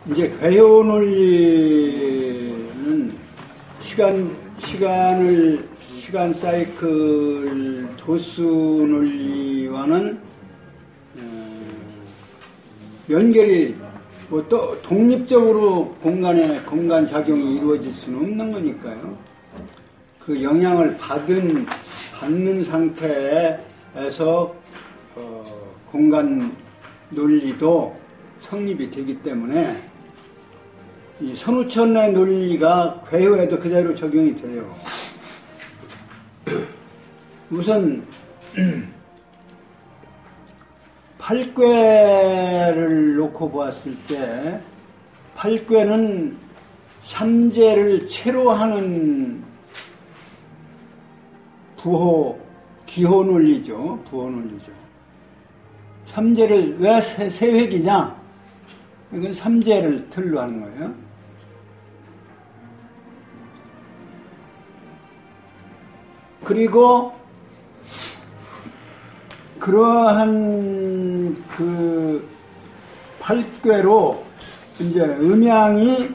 이제 괴효 논리는 시간 사이클 도수 논리와는 연결이 뭐 또 독립적으로 공간 작용이 이루어질 수는 없는 거니까요. 그 영향을 받는 상태에서 공간 논리도 성립이 되기 때문에 이 선우천의 논리가 괴효에도 그대로 적용이 돼요. 우선 팔괘를 놓고 보았을 때 팔괘는 삼재를 체로하는 기호 논리죠. 부호 논리죠. 삼재를 왜 세 획이냐? 이건 삼재를 틀로 하는 거예요. 그리고 그러한 그 팔괘로 이제 음양이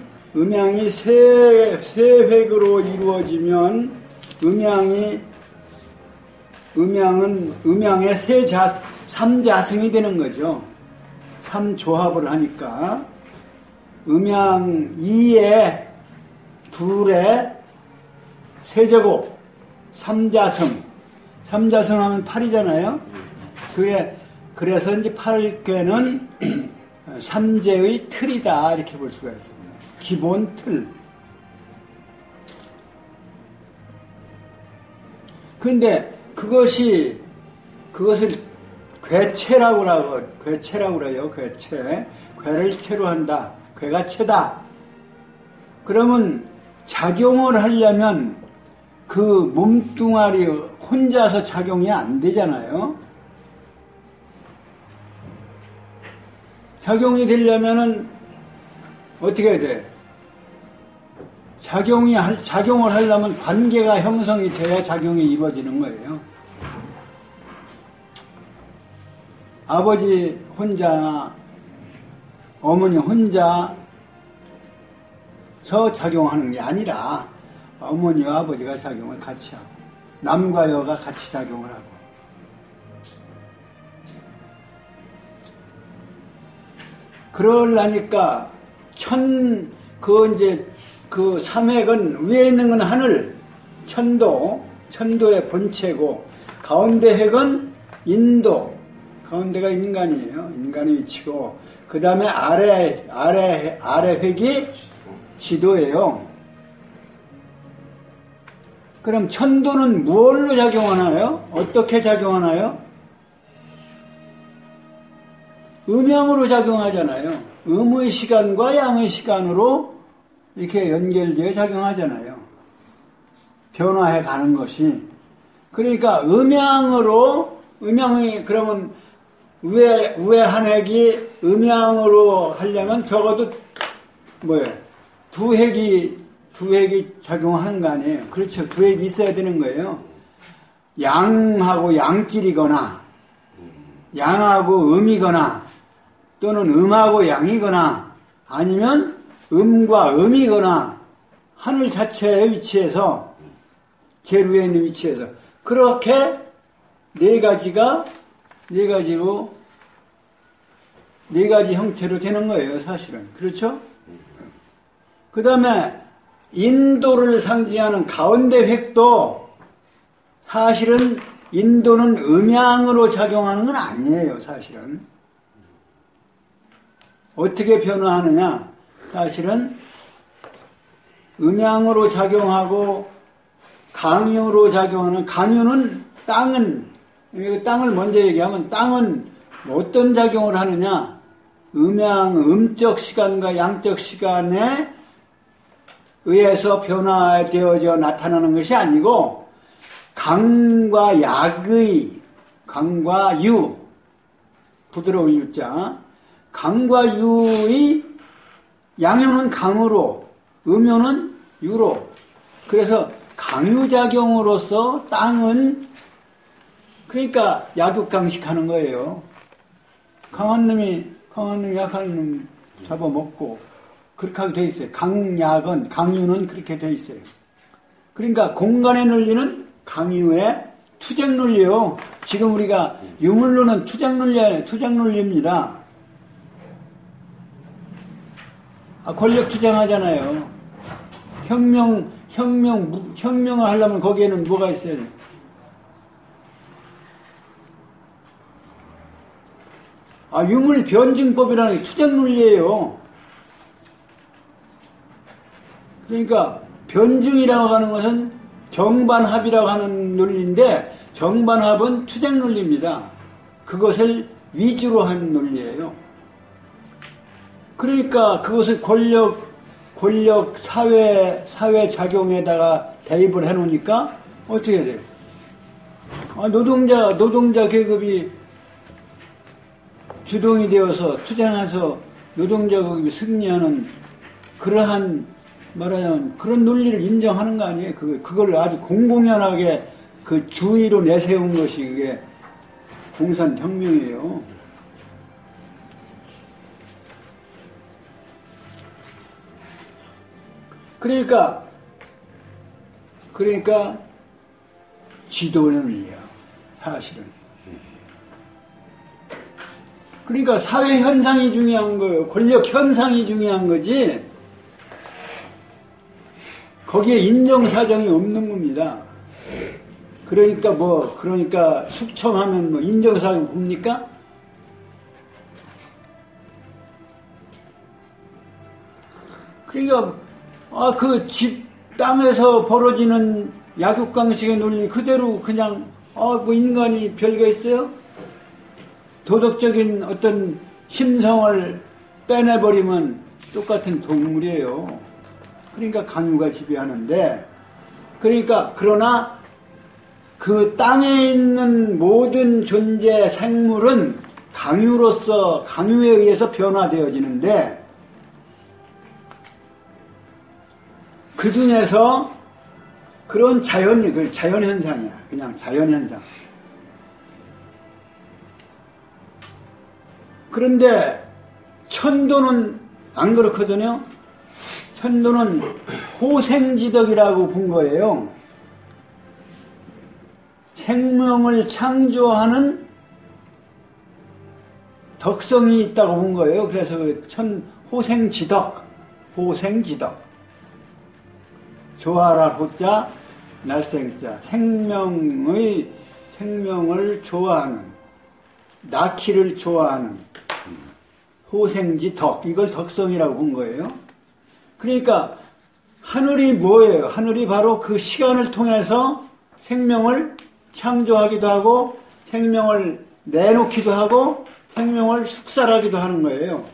세 획으로 이루어지면 음양의 삼자승이 되는 거죠. 삼조합을 하니까 음양 2에 2에 세제곱 삼자승 하면 8이잖아요. 그래서 이제 팔괘는 삼재의 틀이다 이렇게 볼 수가 있습니다. 기본 틀. 근데 그것을 괴체라고 그래요. 괴를 체로 한다. 괴가 체다. 그러면 작용을 하려면 그 몸뚱아리 혼자서 작용이 안 되잖아요. 작용이 되려면은 어떻게 해야 돼? 작용을 하려면 관계가 형성이 돼야 작용이 이루어지는 거예요. 아버지 혼자나 어머니 혼자서 작용하는 게 아니라 어머니와 아버지가 작용을 같이 하고 남과 여가 같이 작용을 하고 그러려니까 그 삼획은 위에 있는 건 하늘 천도의 본체고 가운데 획은 인도 가운데가 인간이에요. 인간의 위치고 그 다음에 아래 획이 지도예요. 그럼 천도는 무엇로 작용하나요? 어떻게 작용하나요? 음양으로 작용하잖아요. 음의 시간과 양의 시간으로 이렇게 연결되어 작용하잖아요. 변화해 가는 것이. 그러니까 음양이 그러면 위에 한 획이 음양으로 하려면 적어도 두 획이 작용하는 거 아니에요. 그렇죠. 두 획이 있어야 되는 거예요. 양하고 양끼리거나 양하고 음이거나 또는 음하고 양이거나 아니면 음과 음이거나 하늘 자체의 위치에서 제일 위에 있는 위치에서 그렇게 네 가지 형태로 되는 거예요. 사실은. 그렇죠? 그 다음에 인도를 상징하는 가운데 획도 사실은 인도는 음양으로 작용하는 건 아니에요. 사실은. 어떻게 변화하느냐? 사실은 음양으로 작용하고 강유로 작용하는 강유는 땅을 먼저 얘기하면 땅은 어떤 작용을 하느냐? 음적 시간과 양적 시간에 의해서 변화되어져 나타나는 것이 아니고 강과 유 부드러운 유자 강과 유의 양효는 강으로 음효는 유로 그래서 강유작용으로서 땅은 그러니까 약육강식하는 거예요. 강한 놈이 약한 놈 잡아먹고 그렇게 하게 돼 있어요. 강약은 강유는 그렇게 돼 있어요. 그러니까 공간의 논리는 강유의 투쟁 논리요. 지금 우리가 유물론은 투쟁 논리입니다. 권력 투쟁하잖아요. 혁명을 하려면 거기에는 뭐가 있어야 돼? 유물 변증법이라는 게 투쟁 논리예요. 그러니까 변증이라고 하는 것은 정반합이라고 하는 논리인데 정반합은 투쟁 논리입니다. 그것을 위주로 한 논리예요. 그러니까 그것을 권력 사회 작용에다가 대입을 해놓으니까 어떻게 돼요? 노동자 계급이 주동이 되어서 투쟁해서 노동자 계급이 승리하는 그러한 말하자면 그런 논리를 인정하는 거 아니에요? 그걸 아주 공공연하게 그 주의로 내세운 것이 그게 공산혁명이에요. 그러니까 지도론이에요. 사실은. 그러니까 사회 현상이 중요한 거예요. 권력 현상이 중요한 거지. 거기에 인정사정이 없는 겁니다. 그러니까 숙청하면 인정사정 봅니까? 그러니까 그 집 땅에서 벌어지는 약육강식의 논리 그대로 그냥 인간이 별게 있어요? 도덕적인 어떤 심성을 빼내버리면 똑같은 동물이에요. 그러니까 강유가 지배하는데, 그러나 그 땅에 있는 모든 존재 생물은 강유에 의해서 변화되어지는데, 그 중에서 그런 자연현상이야. 그냥 자연현상. 그런데 천도는 안 그렇거든요. 천도는 호생지덕이라고 본 거예요. 생명을 창조하는 덕성이 있다고 본 거예요. 그래서 호생지덕. 조아라 호자, 날생자. 생명을 좋아하는, 낳기를 좋아하는 호생지덕. 이걸 덕성이라고 본 거예요. 그러니까 하늘이 뭐예요? 하늘이 바로 그 시간을 통해서 생명을 창조하기도 하고 생명을 내놓기도 하고 생명을 숙살하기도 하는 거예요.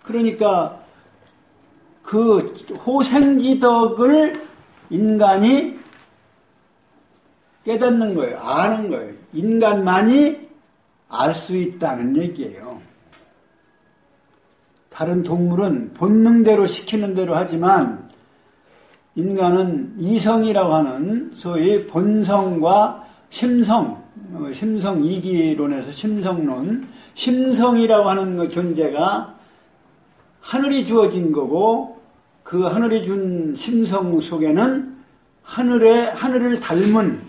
그러니까 그 호생지덕을 인간이 깨닫는 거예요. 아는 거예요. 인간만이 알 수 있다는 얘기예요. 다른 동물은 본능대로 시키는 대로 하지만 인간은 이성이라고 하는 소위 본성과 심성 이기론에서 심성론, 심성이라고 하는 그 존재가 하늘이 주어진 거고 그 하늘이 준 심성 속에는 하늘을 닮은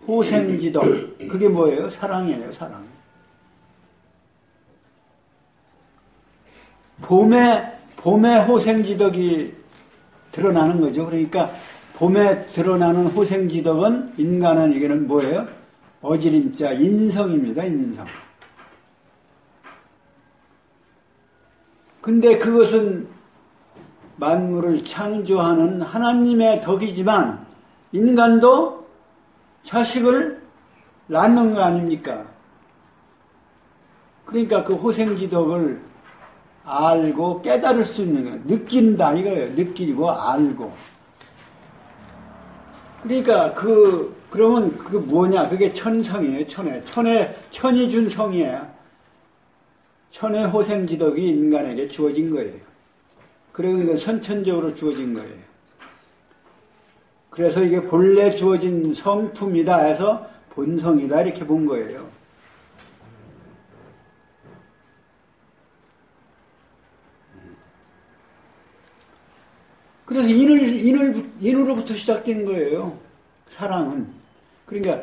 호생지덕, 그게 뭐예요? 사랑이에요, 사랑. 봄에 호생지덕이 드러나는 거죠. 그러니까 봄에 드러나는 호생지덕은 인간은 이게는 뭐예요? 어지린자 인성입니다. 인성. 근데 그것은 만물을 창조하는 하나님의 덕이지만 인간도 자식을 낳는 거 아닙니까? 그러니까 그 호생지덕을 알고 깨달을 수 있는 거예요. 느낀다 이거예요. 느끼고 알고. 그러니까 그러면 그게 뭐냐? 그게 천성이에요. 천이 준 성이에요. 천의 호생지덕이 인간에게 주어진 거예요. 그러니까 선천적으로 주어진 거예요. 그래서 이게 본래 주어진 성품이다 해서 본성이다 이렇게 본 거예요. 그래서 인으로부터 시작된 거예요. 사랑은. 그러니까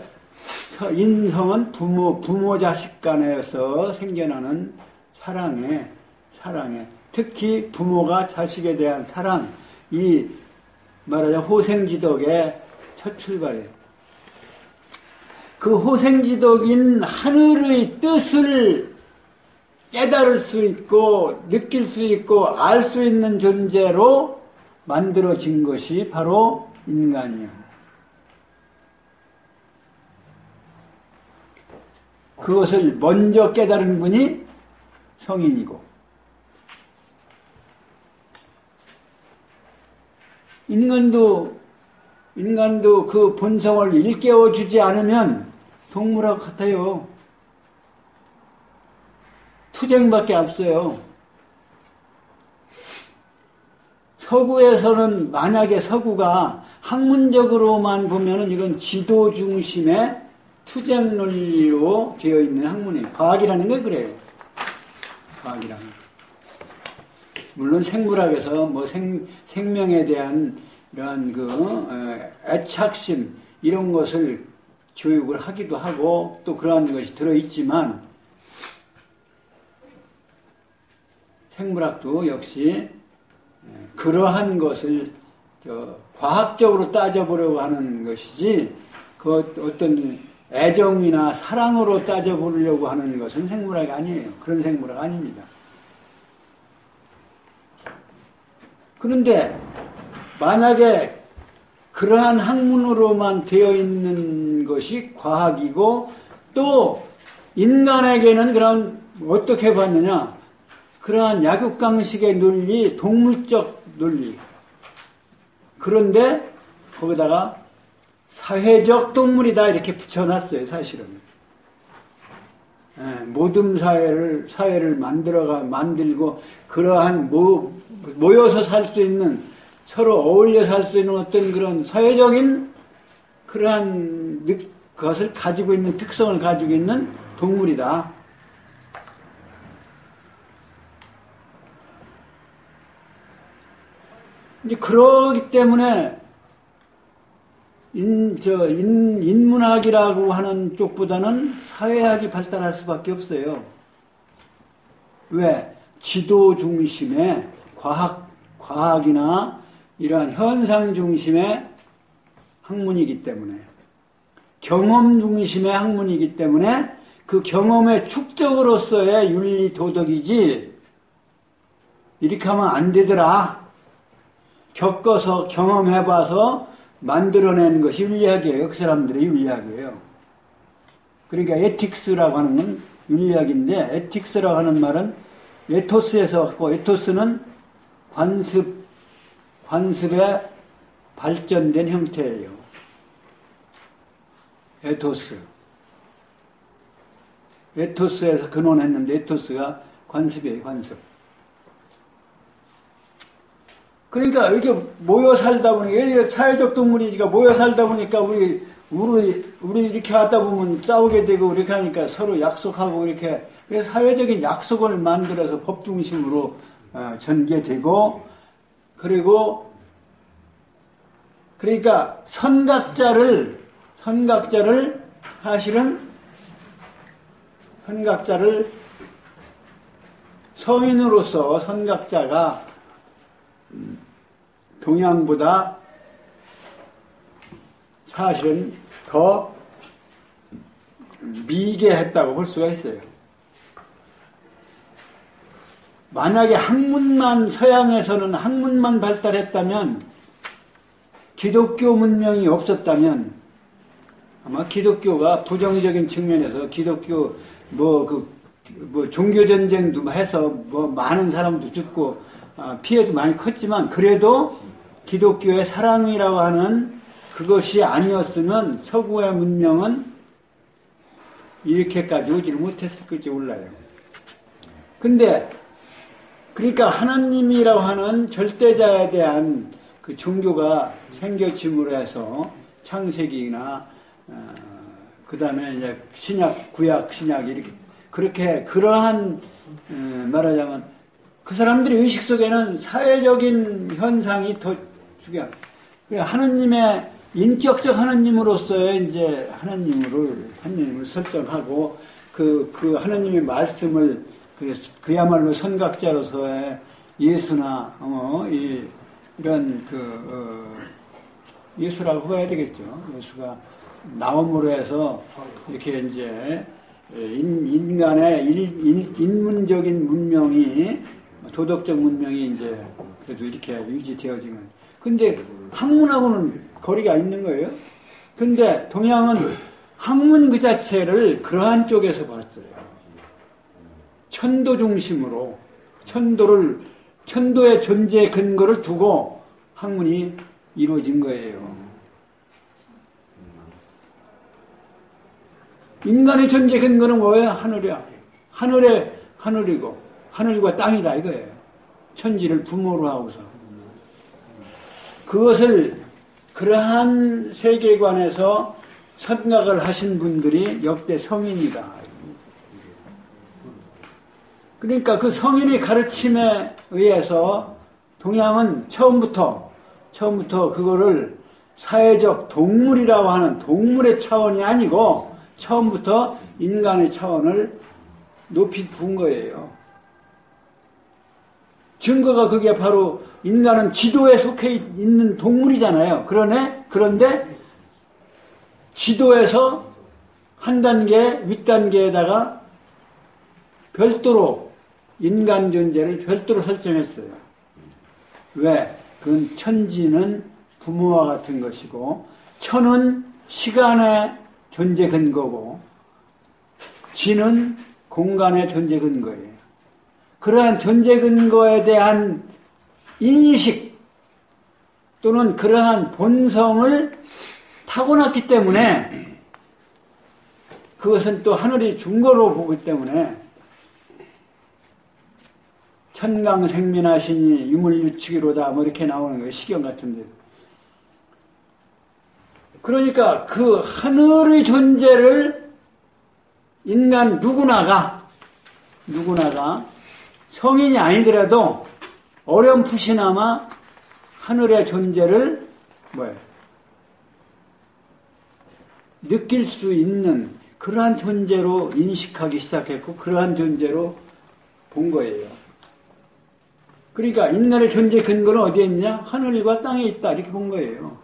인성은 부모 자식 간에서 생겨나는 사랑에 특히 부모가 자식에 대한 사랑, 이 말하자면 호생지덕의 첫 출발이에요. 그 호생지덕인 하늘의 뜻을 깨달을 수 있고 느낄 수 있고 알 수 있는 존재로 만들어진 것이 바로 인간이에요. 그것을 먼저 깨달은 분이 성인이고, 인간도 그 본성을 일깨워주지 않으면 동물하고 같아요. 투쟁밖에 없어요. 서구에서는 만약에 서구가 학문적으로만 보면은 이건 지도 중심의 투쟁 논리로 되어 있는 학문이에요. 과학이라는 게 그래요. 과학이라는 게. 물론 생물학에서 뭐 생명에 대한 이러한 애착심 이런 것을 교육을 하기도 하고 또 그러한 것이 들어있지만 생물학도 역시 그러한 것을 과학적으로 따져보려고 하는 것이지 그 어떤 애정이나 사랑으로 따져보려고 하는 것은 생물학이 아니에요. 그런 생물학 아닙니다. 그런데 만약에 그러한 학문으로만 되어 있는 것이 과학이고 또 인간에게는 그럼 어떻게 봤느냐? 그러한 약육강식의 논리, 동물적 논리. 그런데 거기다가 사회적 동물이다 이렇게 붙여놨어요, 사실은. 모든 사회를 만들고 그러한 모여서 살 수 있는, 서로 어울려 살 수 있는 어떤 그런 사회적인 그러한 것을 가지고 있는, 특성을 가지고 있는 동물이다. 이제 그러기 때문에 인문학이라고 하는 쪽보다는 사회학이 발달할 수밖에 없어요. 왜? 지도 중심의 과학이나 이러한 현상 중심의 학문이기 때문에, 경험 중심의 학문이기 때문에 그 경험의 축적으로서의 윤리 도덕이지 이렇게 하면 안 되더라. 겪어서 경험해봐서 만들어낸 것이 윤리학이에요. 그 사람들의 윤리학이에요. 그러니까 에틱스라고 하는 건 윤리학인데, 에틱스라고 하는 말은 에토스에서 왔고, 에토스는 관습의 발전된 형태예요. 에토스에서 근원했는데 에토스가 관습이에요. 관습. 그러니까 이렇게 모여 살다 보니까, 사회적 동물이니까 모여 살다 보니까 우리 이렇게 하다 보면 싸우게 되고 이렇게 하니까 서로 약속하고 이렇게, 그래서 사회적인 약속을 만들어서 법 중심으로 전개되고, 그리고 그러니까 선각자를 사실은 서인으로서 선각자가 동양보다 사실은 더 미개했다고 볼 수가 있어요. 만약에 서양에서는 학문만 발달했다면, 기독교 문명이 없었다면, 아마 기독교가 부정적인 측면에서 기독교 종교전쟁도 해서 많은 사람도 죽고 피해도 많이 컸지만, 그래도 기독교의 사랑이라고 하는 그것이 아니었으면 서구의 문명은 이렇게까지 오지를 못했을지 몰라요. 근데 그러니까 하나님이라고 하는 절대자에 대한 그 종교가 생겨짐으로 해서 창세기나 그 다음에 이제 신약, 구약, 신약 이렇게 그러한 말하자면 그 사람들의 의식 속에는 사회적인 현상이 더 하느님의 인격적 하느님으로서의 이제 하느님을 설정하고 그 하느님의 말씀을 그야말로 선각자로서의 예수나 이런 예수라고 해야 되겠죠. 예수가 나옴으로 해서 이렇게 이제 인간의 인문적인 문명이 도덕적 문명이 이제 그래도 이렇게 유지되어지면 근데 학문하고는 거리가 있는 거예요. 근데 동양은 학문 그 자체를 그러한 쪽에서 봤어요. 천도 중심으로 천도의 존재 근거를 두고 학문이 이루어진 거예요. 인간의 존재 근거는 뭐예요? 하늘이야. 하늘이고 하늘과 땅이다 이거예요. 천지를 부모로 하고서 그것을 그러한 세계관에서 생각을 하신 분들이 역대 성인이다. 그러니까 그 성인의 가르침에 의해서 동양은 처음부터 그거를 사회적 동물이라고 하는 동물의 차원이 아니고 처음부터 인간의 차원을 높이 둔 거예요. 증거가 그게 바로 인간은 지도에 속해 있는 동물이잖아요. 그런데 지도에서 한 단계 윗단계에다가 별도로 인간 존재를 별도로 설정했어요. 왜? 그건 천지는 부모와 같은 것이고 천은 시간의 존재 근거고 지는 공간의 존재 근거예요. 그러한 존재 근거에 대한 인식 또는 그러한 본성을 타고났기 때문에 그것은 또 하늘이 준 거로 보기 때문에 천강생민하시니 유물유치기로다 뭐 이렇게 나오는 거예요. 시경 같은데. 그러니까 그 하늘의 존재를 인간 누구나가 성인이 아니더라도 어렴풋이나마 하늘의 존재를 느낄 수 있는 그러한 존재로 인식하기 시작했고 그러한 존재로 본 거예요. 그러니까 인간의 존재 근거는 어디에 있냐? 하늘과 땅에 있다 이렇게 본 거예요.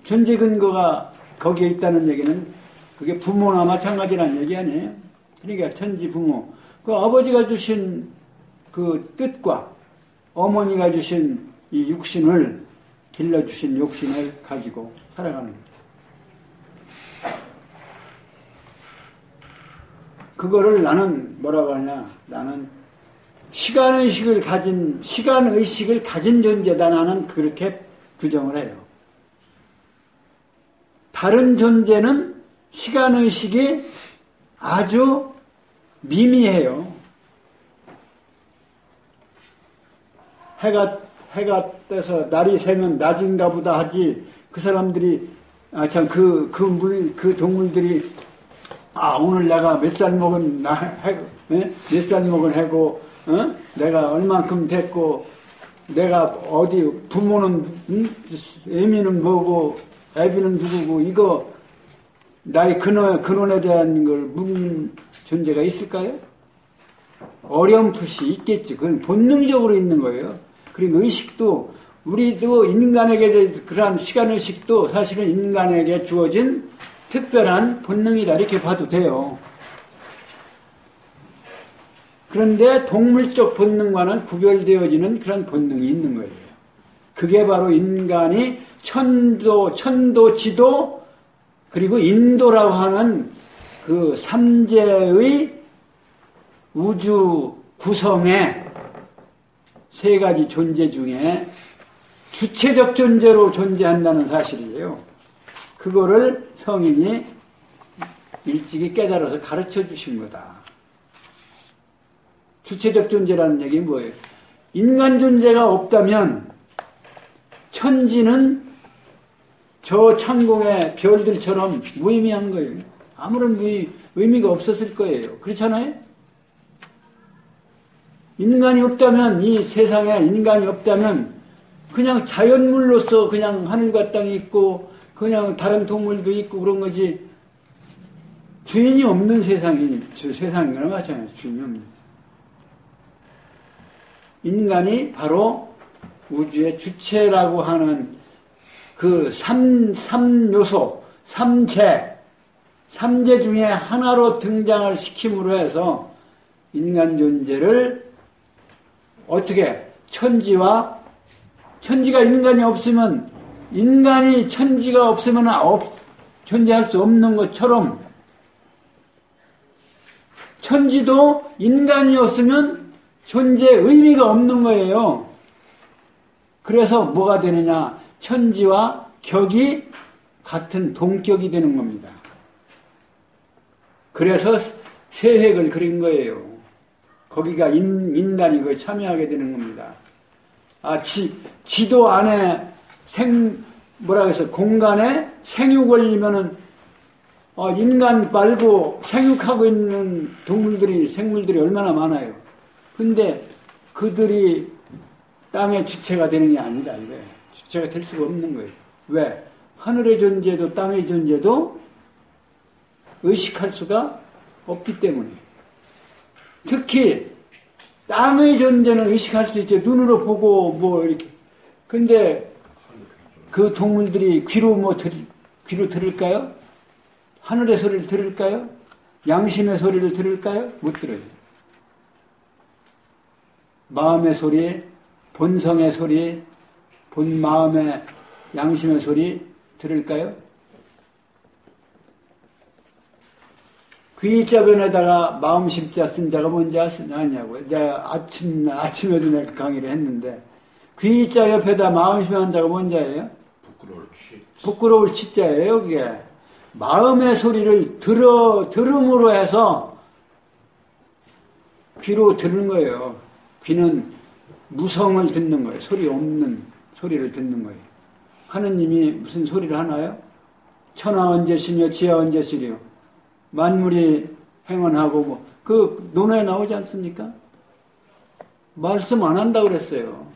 존재 근거가 거기에 있다는 얘기는 그게 부모나 마찬가지라는 얘기 아니에요? 그러니까 천지 부모. 그 아버지가 주신 그 뜻과 어머니가 주신 이 육신을 길러주신 육신을 가지고 살아가는 거죠. 그거를 나는 뭐라고 하냐? 나는 시간의식을 가진 존재다. 나는 그렇게 규정을 해요. 다른 존재는 시간의식이 아주 미미해요. 해가 떠서 날이 새면 낮인가 보다 하지, 그 사람들이, 그 동물들이, 오늘 내가 몇 살 먹은 해고, 내가 얼만큼 됐고, 내가 어디, 부모는, 애미는 뭐고, 애비는 누구고, 이거, 나의 근원에 대한 걸 묻는 존재가 있을까요? 어렴풋이 있겠지. 그건 본능적으로 있는 거예요. 그리고 의식도, 우리도 인간에게 그러한 시간의식도 사실은 인간에게 주어진 특별한 본능이다. 이렇게 봐도 돼요. 그런데 동물적 본능과는 구별되어지는 그런 본능이 있는 거예요. 그게 바로 인간이 천도, 지도, 그리고 인도라고 하는 그 삼재의 우주 구성의 세 가지 존재 중에 주체적 존재로 존재한다는 사실이에요. 그거를 성인이 일찍이 깨달아서 가르쳐 주신 거다. 주체적 존재라는 얘기는 뭐예요? 인간 존재가 없다면 천지는 저 창공의 별들처럼 무의미한 거예요. 아무런 의미가 없었을 거예요. 그렇잖아요? 인간이 없다면, 이 세상에 인간이 없다면 그냥 자연물로서 그냥 하늘과 땅이 있고 그냥 다른 동물도 있고 그런 거지 주인이 없는 세상이나 마찬가지. 주인이 없는. 인간이 바로 우주의 주체라고 하는 그 삼요소, 삼재 중에 하나로 등장을 시킴으로 해서 인간 존재를 어떻게 천지가 인간이 없으면 인간이 천지가 없으면 존재할 수 없는 것처럼 천지도 인간이 없으면 존재 의미가 없는 거예요. 그래서 뭐가 되느냐? 천지와 격이 같은 동격이 되는 겁니다. 그래서 세획을 그린 거예요. 거기가 인간이 그걸 참여하게 되는 겁니다. 지도 안에 공간에 생육 걸리면은 인간 말고 생육하고 있는 생물들이 얼마나 많아요. 근데 그들이 땅의 주체가 되는 게 아니다 이거예요. 주체가 될 수가 없는 거예요. 왜? 하늘의 존재도 땅의 존재도 의식할 수가 없기 때문에. 특히 땅의 존재는 의식할 수 있죠. 눈으로 보고 이렇게. 근데 그 동물들이 귀로 들을까요? 하늘의 소리를 들을까요? 양심의 소리를 들을까요? 못 들어요. 마음의 소리, 본성의 소리, 본 마음의 양심의 소리 들을까요? 귀자 변에다가 마음 십자 쓴 자가 뭔지 아냐고요. 제가 아침에도 내가 강의를 했는데 귀자 옆에다 마음 십자한 자가 뭔지 아예요? 부끄러울 치자예요. 그게 마음의 소리를 들음으로 해서 귀로 듣는 거예요. 귀는 무성을 듣는 거예요. 소리 없는 소리를 듣는 거예요. 하느님이 무슨 소리를 하나요? 천하 언제시며 지하 언제시리요. 만물이 행언하고 그 논어에 나오지 않습니까? 말씀 안 한다고 그랬어요.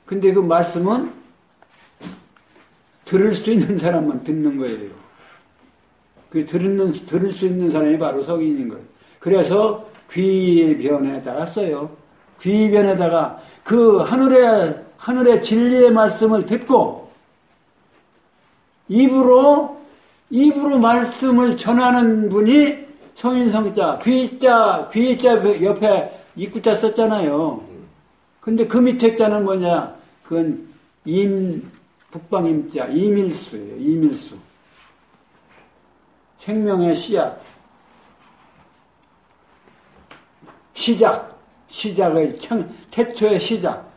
근데 그 말씀은 들을 수 있는 사람만 듣는 거예요. 그 들을 수 있는 사람이 바로 성인인 거예요. 그래서 귀변에다가 써요. 귀변에다가 그 하늘의 진리의 말씀을 듣고 입으로 말씀을 전하는 분이 성인성자, 귀자 옆에 입구자 썼잖아요. 근데 그 밑에 자는 뭐냐? 그건 북방임자, 이밀수예요. 이밀수. 생명의 씨앗. 시작의 태초의 시작.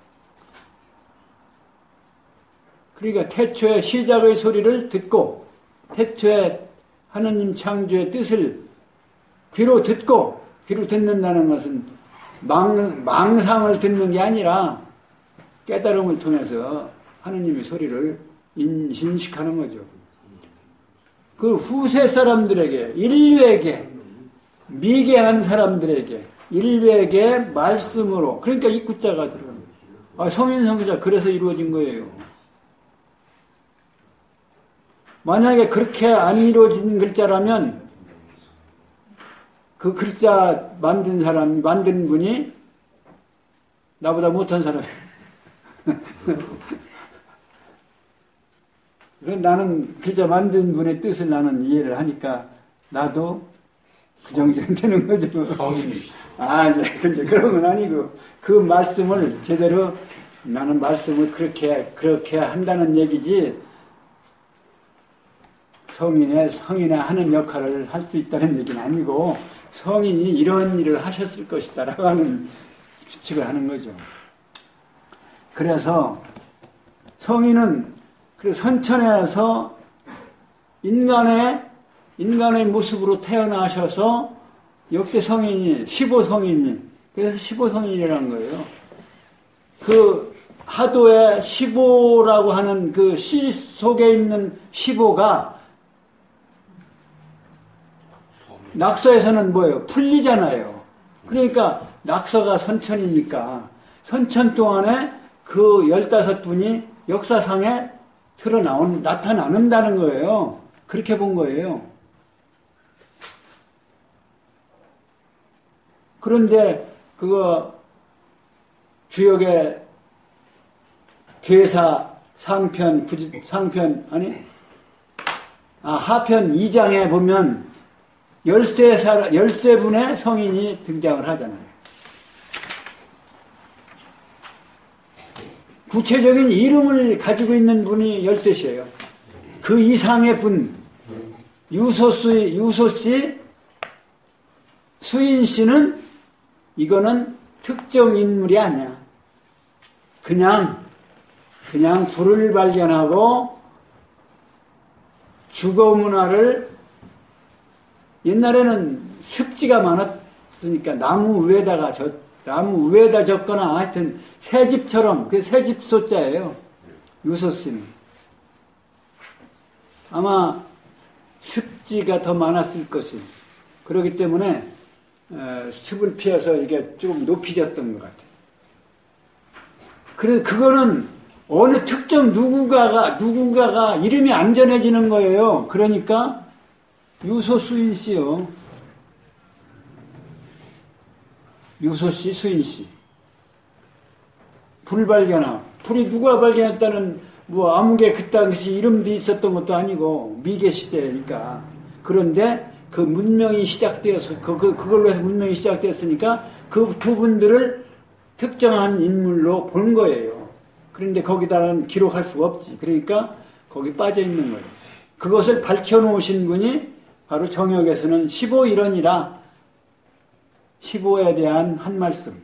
그러니까 태초의 시작의 소리를 듣고 태초의 하느님 창조의 뜻을 귀로 듣는다는 것은 망상을 듣는 게 아니라 깨달음을 통해서 하느님의 소리를 인식하는 거죠. 그 후세 사람들에게, 인류에게, 미개한 사람들에게, 인류에게 말씀으로, 그러니까 입구자가 들어가는 거예요. 성인성자 그래서 이루어진 거예요. 만약에 그렇게 안 이루어진 글자라면 그 글자 만든 분이 나보다 못한 사람이에요. 나는 글자 만든 분의 뜻을 나는 이해를 하니까 나도 그 정도는 되는 거죠. 성인이시죠. 네. 근데 그런 건 아니고 그 말씀을 제대로 나는 말씀을 그렇게 한다는 얘기지 성인의 하는 역할을 할 수 있다는 얘기는 아니고 성인이 이런 일을 하셨을 것이다라고 하는 추측을 하는 거죠. 그래서 성인은 선천에서 인간의 모습으로 태어나셔서 역대 성인이 15성인이 그래서 15성인이라는 거예요. 그 하도의 15라고 하는 그 시 속에 있는 15가 낙서에서는 뭐예요? 풀리잖아요. 그러니까 낙서가 선천이니까 선천 동안에 그 15분이 역사상에 나타나는다는 거예요. 그렇게 본 거예요. 그런데 그거 주역의 대사 하편 2장에 보면 13분의 성인이 등장을 하잖아요. 구체적인 이름을 가지고 있는 분이 13이에요. 그 이상의 분, 유소씨, 수인씨는 이거는 특정 인물이 아니야. 그냥 불을 발견하고 주거 문화를 옛날에는 습지가 많았으니까 나무 위에다 적거나 하여튼 새집처럼 그 새집 소자예요. 유소씨는 아마 습지가 더 많았을 것이 그렇기 때문에 습을 피해서 이게 조금 높이 졌던 것 같아요. 그래서 그거는 어느 특정 누군가가 이름이 안 전해지는 거예요. 그러니까 유소수인씨요. 유소씨, 수인씨. 불 발견함. 불이 누가 발견했다는 뭐 아무개 그 당시 이름도 있었던 것도 아니고 미개 시대니까. 그런데 그 문명이 시작되어서 그걸로 해서 문명이 시작되었으니까 그 두 분들을 특정한 인물로 본 거예요. 그런데 거기다는 기록할 수가 없지. 그러니까 거기 빠져 있는 거예요. 그것을 밝혀놓으신 분이 바로 정역에서는 15일언이라 15에 대한 한 말씀.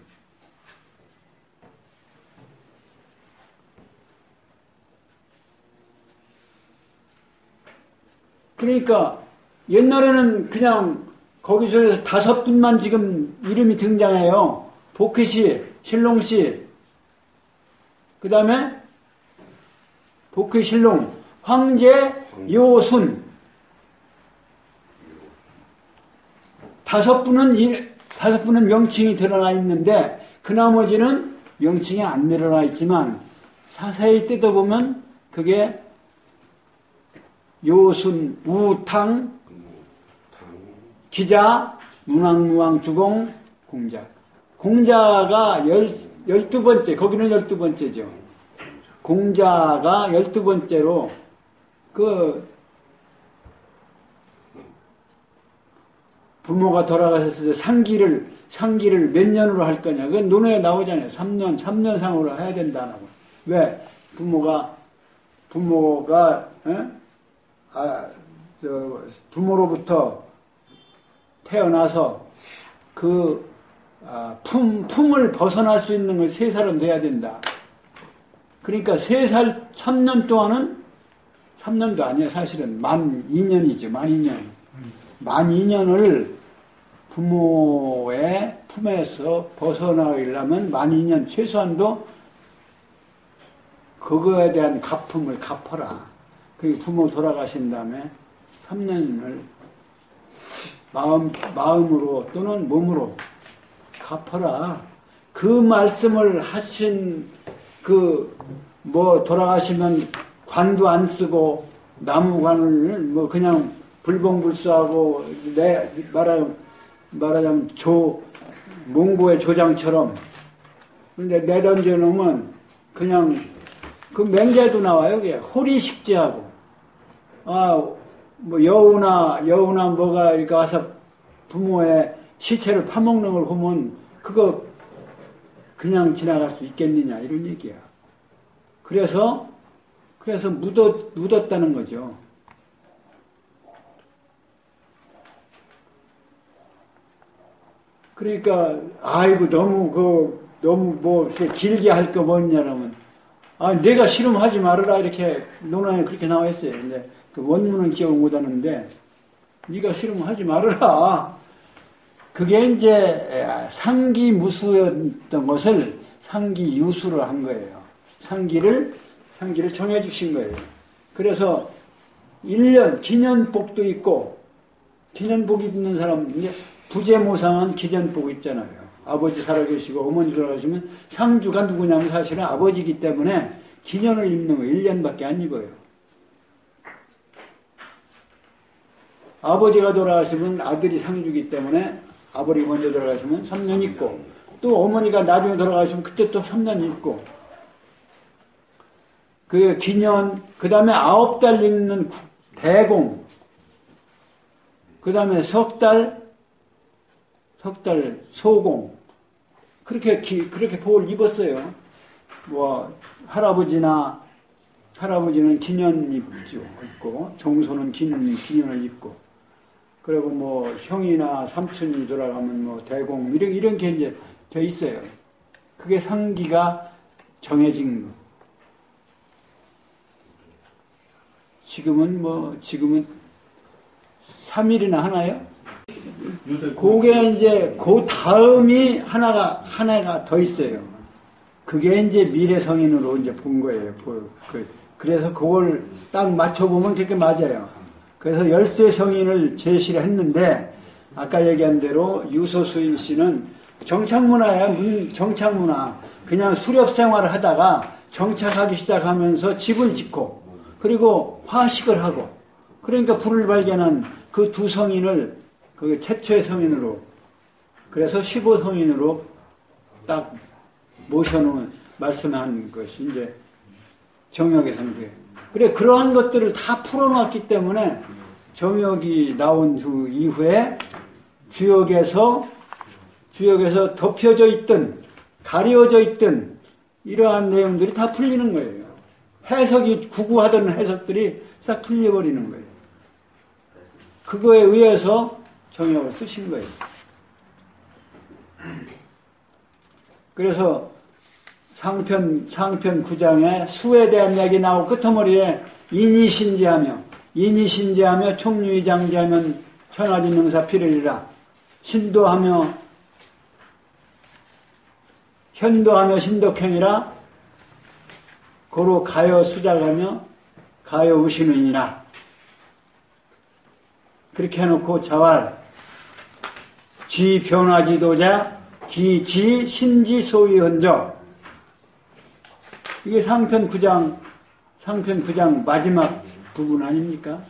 그러니까 옛날에는 그냥 거기서 5분만 지금 이름이 등장해요. 복희씨, 신롱씨, 그 다음에 복희, 신롱, 황제, 요순. 5분은 명칭이 드러나 있는데 그 나머지는 명칭이 안 드러나 있지만 자세히 뜯어보면 그게 요순, 우탕, 기자, 문왕무왕, 주공, 공자. 공자가 12번째, 거기는 12번째죠. 공자가 12번째로 부모가 돌아가셨을 때 상기를 몇 년으로 할 거냐. 그건 논어에 나오잖아요. 3년상으로 해야 된다고. 왜? 부모가 부모로부터 태어나서 품을 벗어날 수 있는 걸 3살은 돼야 된다. 그러니까 3살, 3년 동안은 3년도 아니에요. 사실은 만 2년이죠. 만 2년. 만 2년을 부모의 품에서 벗어나려면 만 2년 최소한도 그거에 대한 갚음을 갚아라. 그리고 부모 돌아가신 다음에 3년을 마음으로 또는 몸으로 갚아라. 그 말씀을 하신 돌아가시면 관도 안 쓰고 나무관을 그냥 불봉불사하고 말하자면 몽고의 조장처럼. 근데 내던져 놓으면 그냥 그 맹자도 나와요. 그게 호리식제하고 여우나 뭐가 이렇게 와서 부모의 시체를 파먹는 걸 보면 그거 그냥 지나갈 수 있겠느냐 이런 얘기야. 그래서 묻었다는 거죠. 그러니까 아이고 너무 이렇게 길게 할 거 뭐냐면 내가 싫으면 하지 말아라 이렇게 논어에 그렇게 나와 있어요. 근데 그 원문은 기억 못 하는데 네가 싫으면 하지 말아라. 그게 이제 상기무수였던 것을 상기유수로 한 거예요. 상기를 정해 주신 거예요. 그래서 1년 기년복도 있고 기년복 입는 사람 이제 부제모상은 기년복 있잖아요. 아버지 살아계시고 어머니 돌아가시면 상주가 누구냐면 사실은 아버지이기 때문에 기년을 입는 거 1년밖에 안 입어요. 아버지가 돌아가시면 아들이 상주이기 때문에 아버지가 먼저 돌아가시면 3년 입고 또 어머니가 나중에 돌아가시면 그때 또 3년 입고 그 기년 그 다음에 9달 입는 대공 그 다음에 석 달 소공 그렇게 복을 입었어요. 뭐 할아버지는 기년 입고 종소는 기년을 입고 그리고 뭐 형이나 삼촌이 돌아가면 뭐 대공 이런 게 이제 돼 있어요. 그게 상기가 정해진 거. 지금은 3일이나 하나요? 그게 이제 그 다음이 하나가 더 있어요. 그게 이제 미래 성인으로 이제 본 거예요. 그래서 그걸 딱 맞춰보면 그렇게 맞아요. 그래서 13 성인을 제시를 했는데 아까 얘기한 대로 유소수인 씨는 정착문화야. 정착문화. 그냥 수렵 생활을 하다가 정착하기 시작하면서 집을 짓고 그리고 화식을 하고 그러니까 불을 발견한 그 두 성인을 그 최초의 성인으로 그래서 15성인으로 딱 모셔놓은 말씀한 것이 이제 정역의 성경. 그래 그러한 것들을 다 풀어놨기 때문에 정역이 나온 그 이후에 주역에서 덮여져 있던 가려져 있던 이러한 내용들이 다 풀리는 거예요. 해석이 구구하던 해석들이 싹 풀려버리는 거예요. 그거에 의해서 정역을 쓰신 거예요. 그래서 상편 9장에 수에 대한 이야기 나오고 끝머리에 인이신지하며 총류의장지하면 천하진능사 필을이라 현도하며 신덕행이라 고로 가여 수작하며 가여 우신의니라 그렇게 해놓고 자활 지 변화지도자 기지 신지 소위헌저 이게 상편 9장 마지막 부분 아닙니까?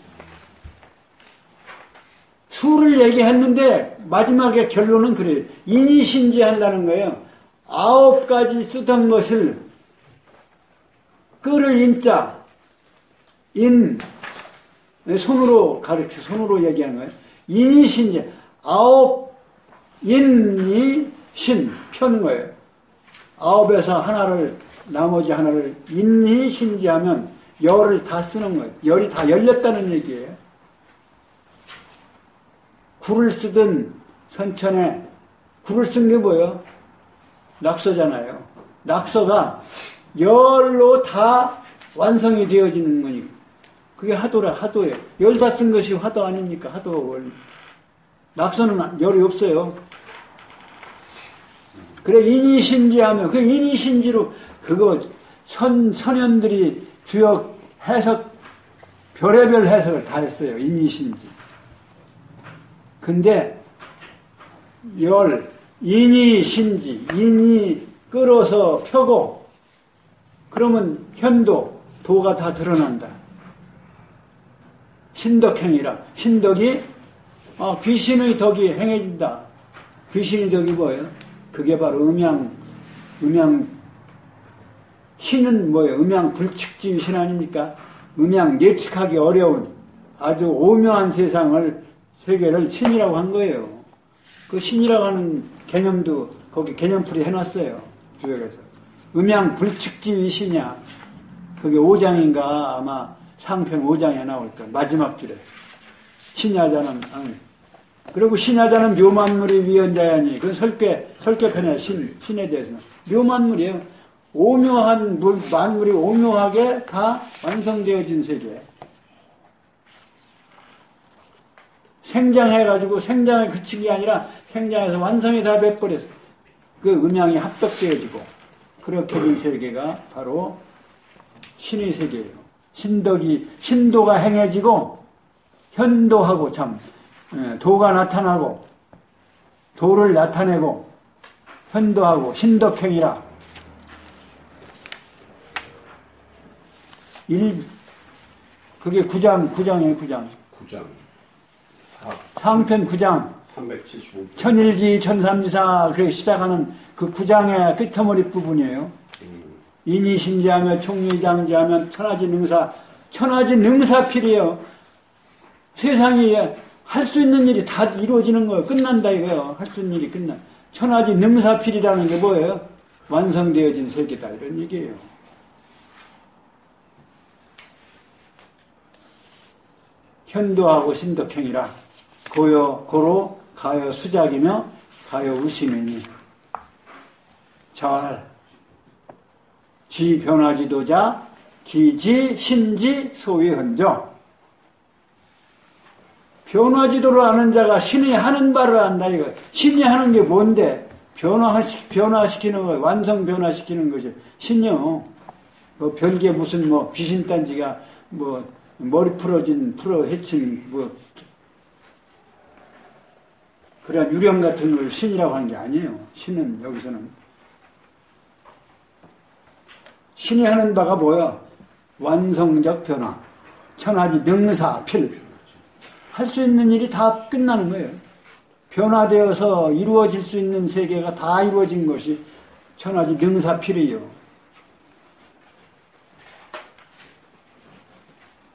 수를 얘기했는데 마지막에 결론은 그래요. 인이신지 한다는 거예요. 9가지 쓰던 것을 끄를 인자 손으로 가르쳐 손으로 얘기하는 거예요. 인이신지 9 인이 신 편 거예요. 9에서 나머지 하나를 인이신지하면 열을 다 쓰는 거예요. 열이 다 열렸다는 얘기예요. 굴을 쓰든 선천에 굴을 쓴 게 뭐예요? 낙서잖아요. 낙서가 열로 다 완성이 되어지는 거니까. 그게 하도예요. 열 다 쓴 것이 화도 아닙니까? 하도. 낙서는 열이 없어요. 그래, 인이신지하면, 그 인이신지로, 그거, 선현들이 주역 해석, 별의별 해석을 다 했어요. 인이신지. 근데, 인이신지, 인이 끌어서 펴고, 그러면 도가 다 드러난다. 신덕행이라. 신덕이, 귀신의 덕이 행해진다. 귀신의 덕이 뭐예요? 그게 바로 신은 뭐예요? 음양불측지 신 아닙니까? 예측하기 어려운 아주 오묘한 세계를 신이라고 한 거예요. 그 신이라고 하는 개념도 거기 개념풀이 해놨어요. 주역에서. 음양불측지 신이야. 그게 5장인가 아마 상편 5장에 나올 거야. 마지막 줄에. 신야자는, 그리고 신야자는 묘만물이 위헌자야니, 그 설계편에 신에 대해서는. 묘만물이에요. 오묘한 만물이 오묘하게 다 완성되어진 세계. 생장해가지고 생장에 그친 게 아니라 생장에서 완성이 다 돼버렸어. 그 음양이 합덕되어지고, 그렇게 된 세계가 바로 신의 세계예요. 신도가 행해지고, 현도하고 도가 나타나고, 도를 나타내고, 현도하고 신덕행이라. 그게 9장이에요, 9장. 9장. 상편 9장. 375. 천일지 천삼지사 그렇게 시작하는 그 9장의 끝머리 부분이에요. 인이신지하며 총리장지하며 천하지능사필이에요. 세상이 할 수 있는 일이 다 이루어지는 거예요. 끝난다 이거예요. 할 수 있는 일이 끝나. 천하지능사필이라는 게 뭐예요? 완성되어진 세계다 이런 얘기예요. 현도하고 신덕행이라. 고로 가요 수작이며 가요 우심이니 잘 지 변화지도자 기지 신지 소위헌저. 변화지도를 아는 자가 신이 하는 바를 안다 이거. 신이 하는 게 뭔데? 변화시키는 거, 완성 변화시키는 것이 신이요. 뭐 별게 무슨 뭐 귀신단지가 뭐 머리 풀어 해친 뭐 그런 유령 같은 걸 신이라고 하는 게 아니에요. 신은 여기서는 신이 하는 바가 뭐야? 완성적 변화, 천하지 능사필. 할 수 있는 일이 다 끝나는 거예요. 변화되어서 이루어질 수 있는 세계가 다 이루어진 것이 천하지 능사필이에요.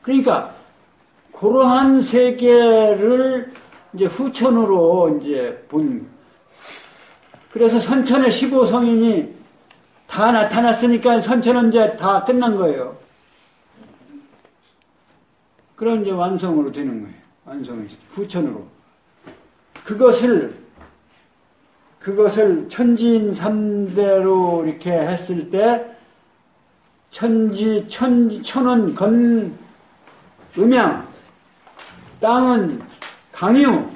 그러니까 그러한 세계를 이제 후천으로 이제 본. 그래서 선천의 15성인이 다 나타났으니까 선천은 이제 다 끝난 거예요. 그럼 이제 완성으로 되는 거예요. 완성이 후천으로. 그것을 천지인 3대로 이렇게 했을 때 천은 음양, 땅은 강유,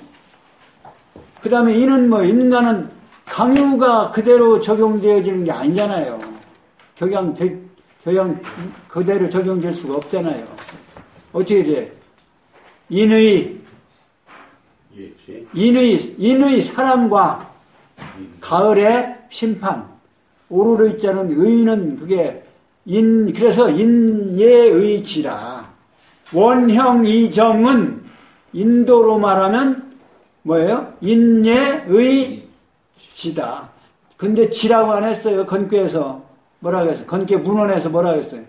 그 다음에 인은 뭐, 인간은 강유가 그대로 적용되어지는 게 아니잖아요. 그대로 적용될 수가 없잖아요. 어떻게 돼? 인의 사랑과 가을의 심판. 오르르 있자는 의는 그게 그래서 인예의지라. 원형이정은 인도로 말하면 뭐예요? 인예의지다. 근데 지라고 안 했어요. 건교에서 뭐라고 했어요? 건교 문헌에서 뭐라고 했어요?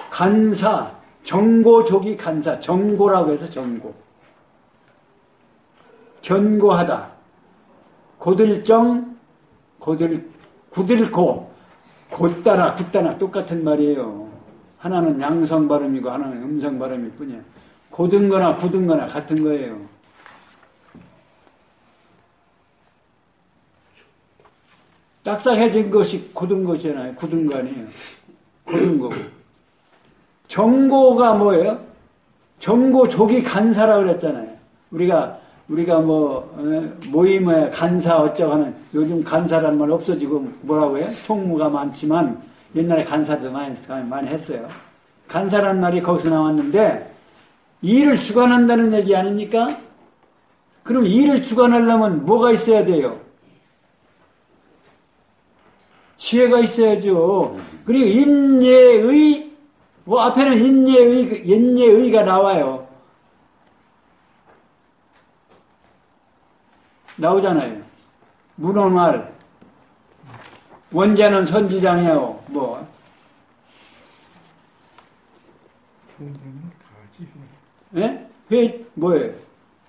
간사, 정고족이 간사, 정고라고 해서 정고. 견고하다. 고들정, 굳을고, 곧다나, 굳다나 똑같은 말이에요. 하나는 양성 발음이고 하나는 음성 발음일 뿐이야. 곧은 거나 굳은 거나 같은 거예요. 딱딱해진 것이 굳은 것이잖아요. 굳은 거 아니에요. 굳은 거고. 정고가 뭐예요? 정고족이 간사라고 그랬잖아요. 우리가 모임에 간사 어쩌고 하는, 요즘 간사라는 말 없어지고 뭐라고 해요? 총무가 많지만 옛날에 간사도 많이 했어요. 간사라는 말이 거기서 나왔는데 일을 주관한다는 얘기 아닙니까? 그럼 일을 주관하려면 뭐가 있어야 돼요? 지혜가 있어야죠. 그리고 인예의, 앞에는 인예의가 나와요. 나오잖아요. 문헌말. 원자는 선지장이요. 뭐. 형자는 가지 예? 회, 뭐예요?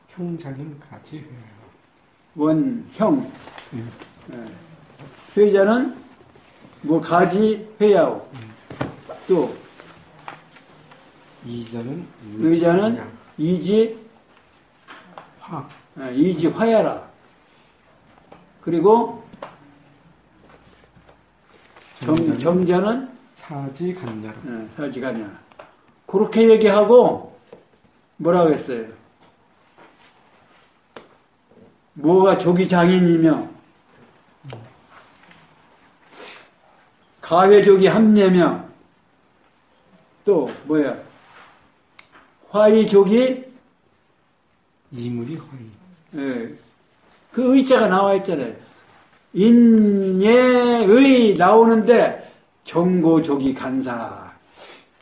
형자는 가지 원형. 예. 회자는 뭐 가지 회야오. 또 의자는 이지 화. 이지 화야라. 그리고 정자는 사지 간야라. 사지 간야라. 그렇게 얘기하고 뭐라고 했어요? 뭐가 조기 장인이며 가회족이 합례며 또 뭐야 화의족이 이물이 허이. 예. 그 의자가 나와 있잖아요. 인예의 나오는데 정고족이 간사.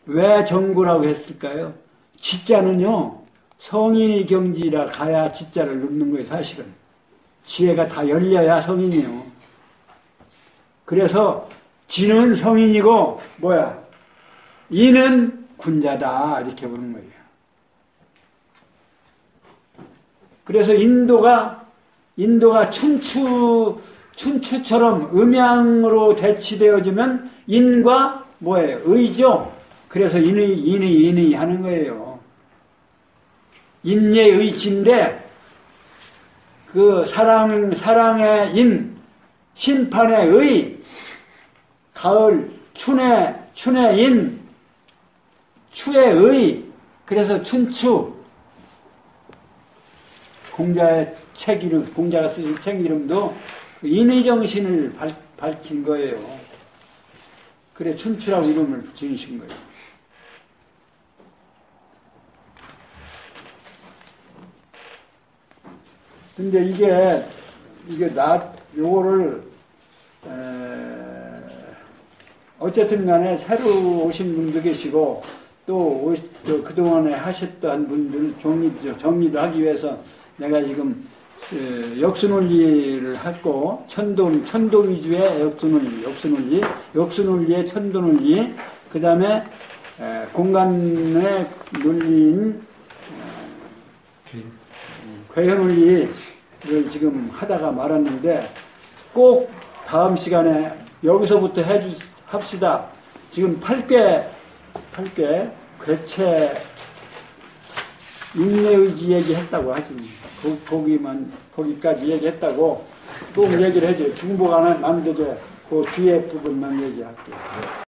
왜 정고라고 했을까요? 지자는요, 성인이 경지라 가야 지자를 넣는 거예요, 사실은. 지혜가 다 열려야 성인이에요. 그래서 지는 성인이고, 이는 군자다. 이렇게 보는 거예요. 그래서 인도가 춘추처럼 음양으로 대치되어지면 인과 의죠. 그래서 인의 하는 거예요. 인예의지인데 그 사랑의 인, 심판의 의, 가을 춘의 인, 추의 의. 그래서 춘추. 공자가 쓰신 책 이름도 인의 정신을 밝힌 거예요. 그래 춘추라고 이름을 지으신 거예요. 근데 이게 요거를 어쨌든 간에 새로 오신 분도 계시고 또 그동안에 하셨던 분들 정리도 하기 위해서 내가 지금 역수논리를 했고 천도 위주의 역수논리의 천도논리, 그 다음에 공간의 논리인 괴현논리를 지금 하다가 말았는데 꼭 다음 시간에 여기서부터 합시다. 지금 8개 괴체 인내의지 얘기했다고 하지. 거기까지 얘기했다고 꼭 얘기를 해줘요. 중복 안 되게 그 뒤에 부분만 얘기할게요.